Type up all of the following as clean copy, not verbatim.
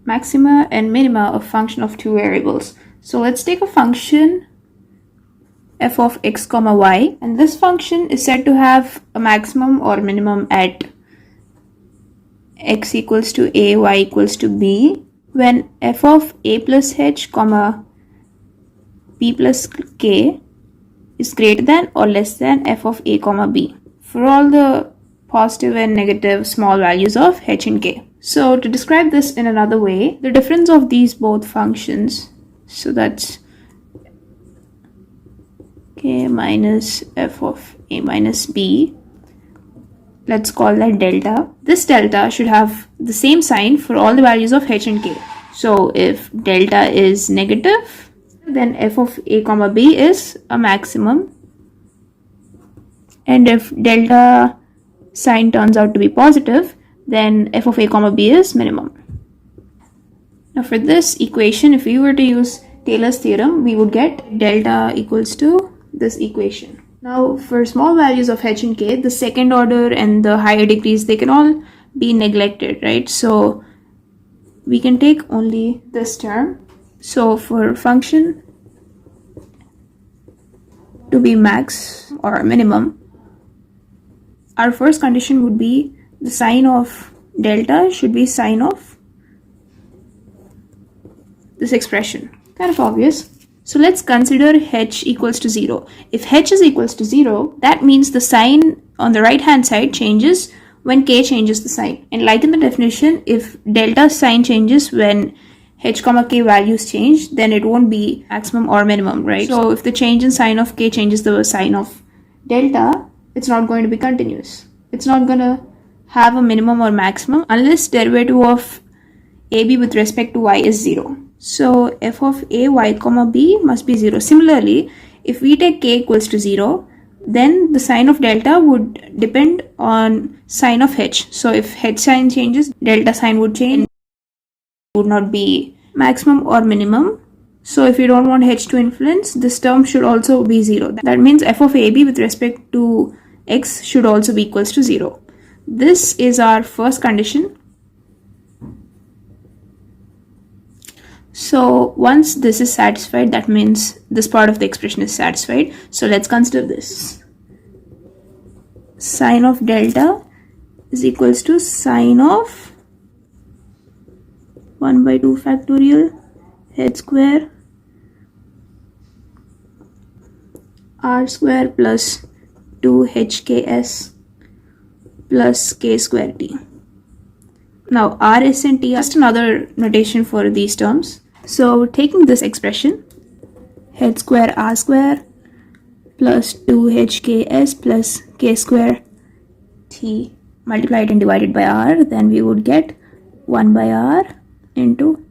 maxima and minima of function of two variables. So let's take a function f of x comma y, and this function is said to have a maximum or minimum at x equals to a, y equals to b, when f of a plus h comma b plus k is greater than or less than f of a comma b for all the positive and negative small values of h and k. So to describe this in another way, the difference of these both functions, so that's k minus f of a minus b, let's call that delta. This delta should have the same sign for all the values of h and k. So if delta is negative, then f of a comma b is a maximum, and if delta sign turns out to be positive, then f of a comma b is minimum. Now for this equation, if we were to use Taylor's theorem, we would get delta equals to this equation. Now for small values of h and k, the second order and the higher degrees, they can all be neglected, right? So we can take only this term. So for function to be max or minimum, our first condition would be the sign of delta should be sign of this expression. Kind of obvious. So let's consider h equals to 0. If h is equals to 0, that means the sign on the right hand side changes when k changes the sign. And like in the definition, if delta sign changes when h comma k values change, then it won't be maximum or minimum, right? So if the change in sign of k changes the sign of delta, it's not going to be continuous. It's not going to have a minimum or maximum unless derivative of ab with respect to y is 0. So f of a y comma b must be 0. Similarly, if we take k equals to 0, then the sign of delta would depend on sign of h. So if h sign changes, delta sign would change. It would not be maximum or minimum. So if you don't want h to influence, this term should also be 0. That means f of ab with respect to x should also be equals to 0. This is our first condition. So once this is satisfied, that means this part of the expression is satisfied. So let's consider this. Sine of delta is equals to sine of 1 by 2 factorial h square r square plus 2hks plus k square t. Now r, s and t are just another notation for these terms. So taking this expression, h square r square plus 2hks plus k square t multiplied and divided by r, then we would get 1 by r into,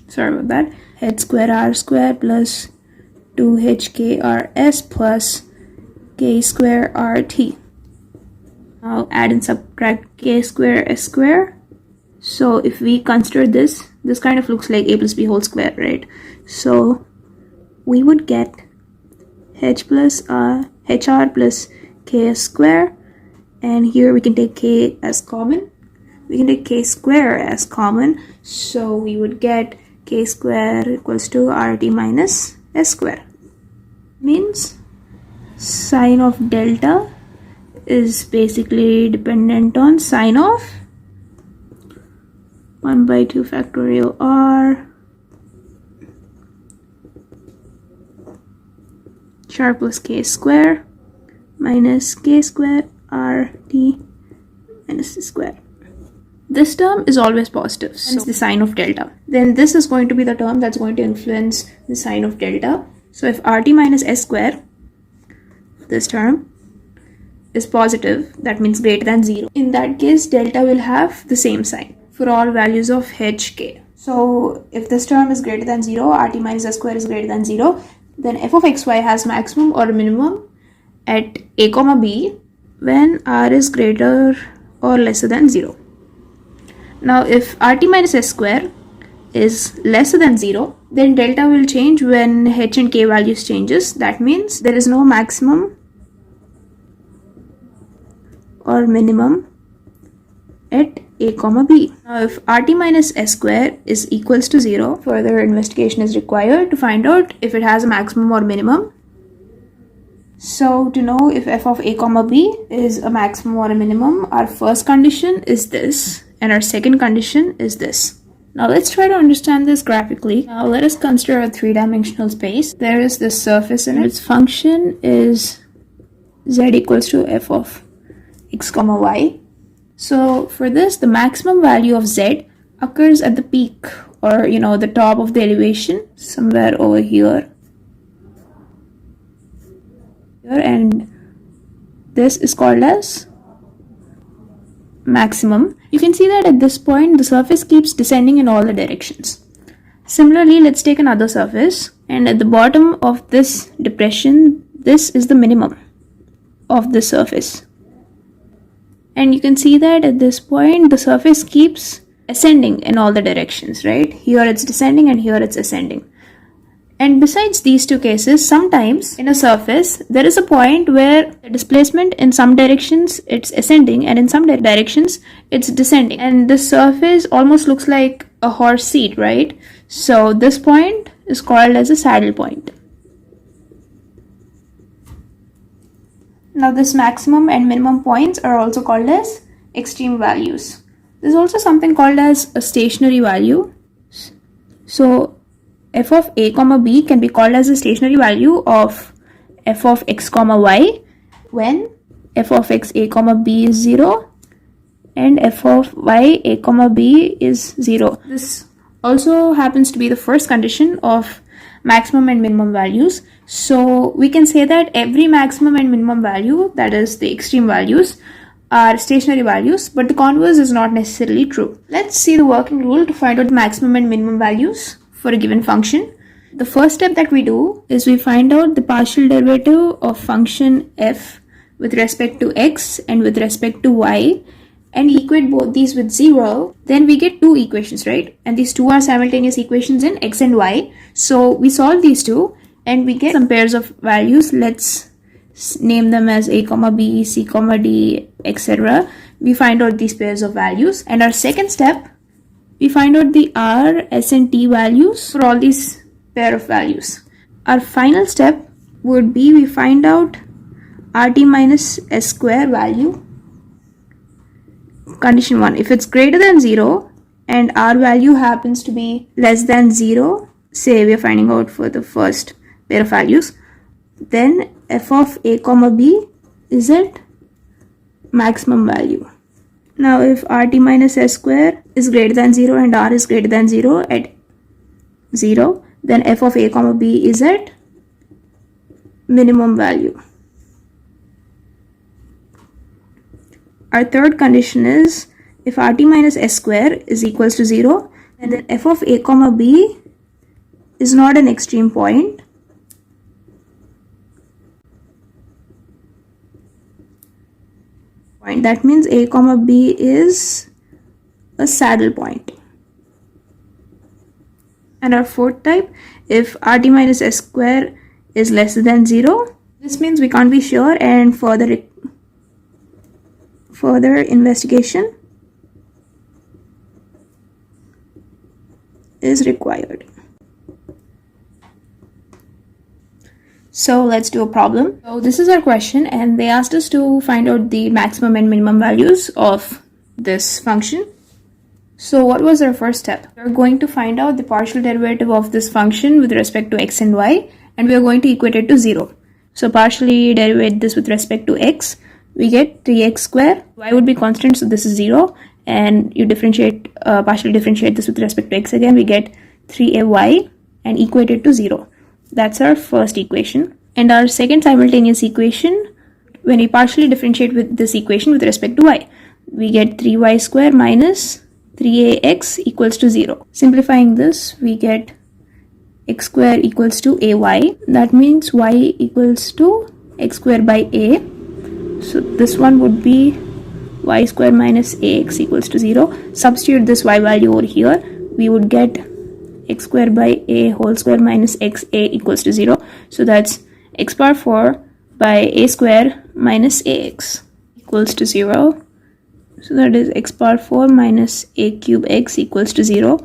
h square r square plus 2hkrs plus k square rt. Now add and subtract k square s square. So if we consider this kind of looks like a plus b whole square, right? So we would get h plus hr plus ks square, and here we can take k as common. We can take k square as common, so we would get k square equals to rt minus s square. Means sine of delta is basically dependent on sine of 1 by 2 factorial r char plus k square minus k square rt minus c square. This term is always positive, so it's the sign of delta. Then this is going to be the term that's going to influence the sign of delta. So if rt minus s square, this term, is positive, that means greater than 0. In that case, delta will have the same sign for all values of h, k. So if this term is greater than 0, rt minus s square is greater than 0, then f of xy has maximum or minimum at a comma b when r is greater or lesser than 0. Now if rt minus s square is lesser than 0, then delta will change when h and k values changes. That means there is no maximum or minimum at a comma b. Now if rt minus s square is equals to 0, further investigation is required to find out if it has a maximum or minimum. So to know if f of a comma b is a maximum or a minimum, our first condition is this and our second condition is this. Now let's try to understand this graphically. Now let us consider a three-dimensional space. There is this surface and its function is z equals to f of x comma y. So for this, the maximum value of z occurs at the peak, or the top of the elevation, somewhere over here. And this is called as maximum. You can see that at this point the surface keeps descending in all the directions. Similarly, let's take another surface, and at the bottom of this depression, this is the minimum of the surface. And you can see that at this point the surface keeps ascending in all the directions, right? Here it's descending and here it's ascending. And besides these two cases, sometimes in a surface there is a point where the displacement in some directions it's ascending and in some directions it's descending, and the surface almost looks like a horse seat, right? So this point is called as a saddle point. Now this maximum and minimum points are also called as extreme values. There's also something called as a stationary value. So f of a comma b can be called as a stationary value of f of x comma y when f of x a comma b is 0 and f of y a comma b is 0. This also happens to be the first condition of maximum and minimum values. So we can say that every maximum and minimum value, that is the extreme values, are stationary values, but the converse is not necessarily true. Let's see the working rule to find out the maximum and minimum values for a given function. The first step that we do is we find out the partial derivative of function f with respect to x and with respect to y, and equate both these with 0. Then we get two equations, right? And these two are simultaneous equations in x and y. So we solve these two and we get some pairs of values. Let's name them as a comma b, c comma d, etc. We find out these pairs of values, and our second step, we find out the r, s and t values for all these pair of values. Our final step would be we find out rt minus s square value. Condition 1, if it's greater than 0 and r value happens to be less than 0, say we're finding out for the first pair of values, then f of a comma b is at maximum value. Now if rt minus s square is greater than 0 and r is greater than 0 at 0, then f of a comma b is at minimum value. Our third condition is if rt minus s square is equals to 0, then f of a comma b is not an extreme point. That means a comma b is a saddle point. And our fourth type, if rt minus s square is less than 0, this means we can't be sure and further investigation is required. So let's do a problem. So this is our question, and they asked us to find out the maximum and minimum values of this function. So what was our first step? We're going to find out the partial derivative of this function with respect to x and y, and we are going to equate it to 0. So partially derivate this with respect to x, we get 3x square. Y would be constant, so this is 0, and you partially differentiate this with respect to x again, we get 3ay and equate it to 0. That's our first equation. And our second simultaneous equation, when we partially differentiate with this equation with respect to y, we get 3y square minus 3ax equals to 0. Simplifying this, we get x square equals to ay. That means y equals to x square by a. So this one would be y square minus ax equals to 0. Substitute this y value over here. We would get x square by a whole square minus xa equals to 0. So that's x power 4 by a square minus ax equals to 0. So that is x power 4 minus a cube x equals to 0.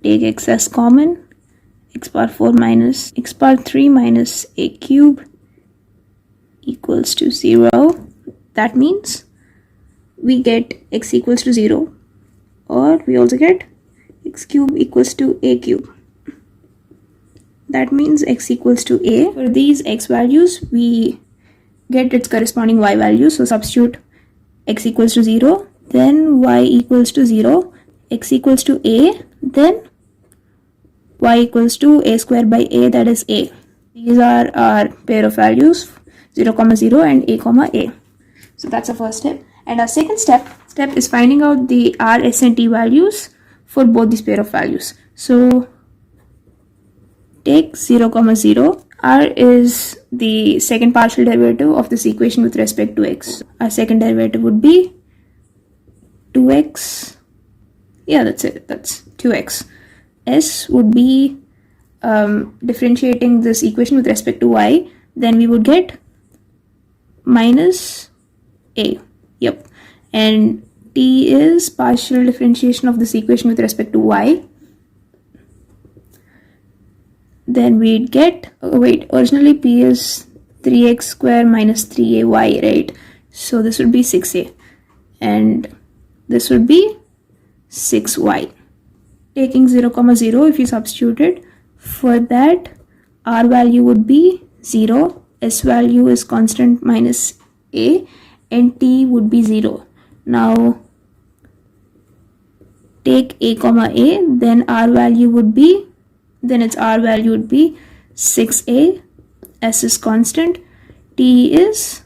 Take x as common. X power 4 minus x power 3 minus a cube equals to 0. That means we get x equals to 0, or we also get x cube equals to a cube. That means x equals to a. For these x values, we get its corresponding y value. So substitute x equals to 0, then y equals to 0, x equals to a, then y equals to a square by a, that is a. These are our pair of values 0, 0 and a. So that's the first step. And our second step is finding out the r, s and t values for both these pair of values. So take 0, 0. R is the second partial derivative of this equation with respect to x. Our second derivative would be 2x. Yeah, that's it. That's 2x. S would be differentiating this equation with respect to y. Then we would get minus a. Yep. And t is partial differentiation of this equation with respect to y. Then we'd get, originally p is 3x square minus 3ay, right? So this would be 6a. And this would be 6y. Taking 0, 0, if you substitute it, for that, r value would be 0, s value is constant minus a, and t would be 0. Now, take a, then r value would be, then its r value would be 6a, s is constant, t is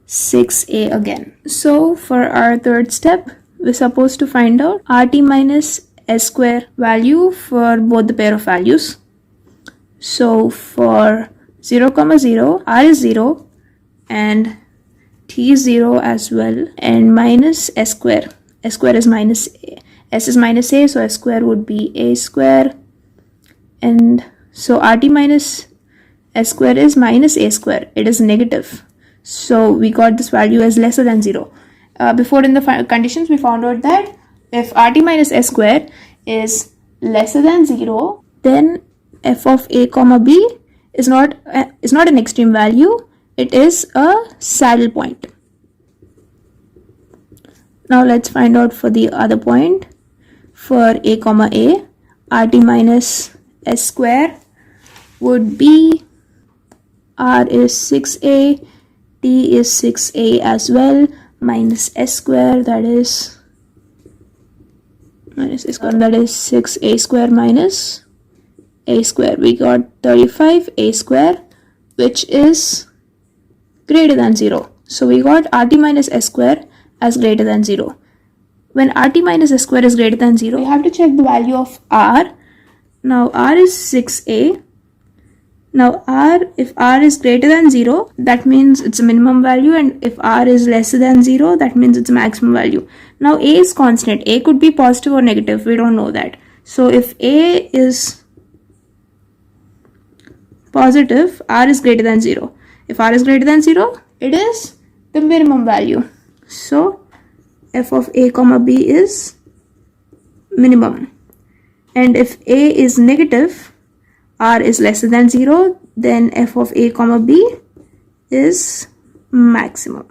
6a again. So for our third step, we're supposed to find out rt minus s square value for both the pair of values. So for 0, 0, r is 0 and t is 0 as well, and minus s square. S square is minus a. S is minus a, so s square would be a square. And so rt minus s square is minus a square. It is negative. So we got this value as lesser than 0. Before in the conditions, we found out that if rt minus s square is lesser than 0, then f of a comma b is not an extreme value. It is a saddle point. Now let's find out for the other point. For a comma a, rt minus s square would be r is 6a, t is 6a as well, minus s square, that is minus a square, that is 6a square minus a square. We got 35a square, which is greater than 0. So we got rt minus s square as greater than 0. When rt minus s square is greater than 0, we have to check the value of r. Now r is 6a. Now if r is greater than 0, that means it's a minimum value, and if r is lesser than 0, that means it's a maximum value. Now a is constant. A could be positive or negative. We don't know that. So if a is positive, r is greater than 0. If r is greater than 0, it is the minimum value. So f of a comma b is minimum. And if a is negative, r is lesser than 0, then f of a comma b is maximum.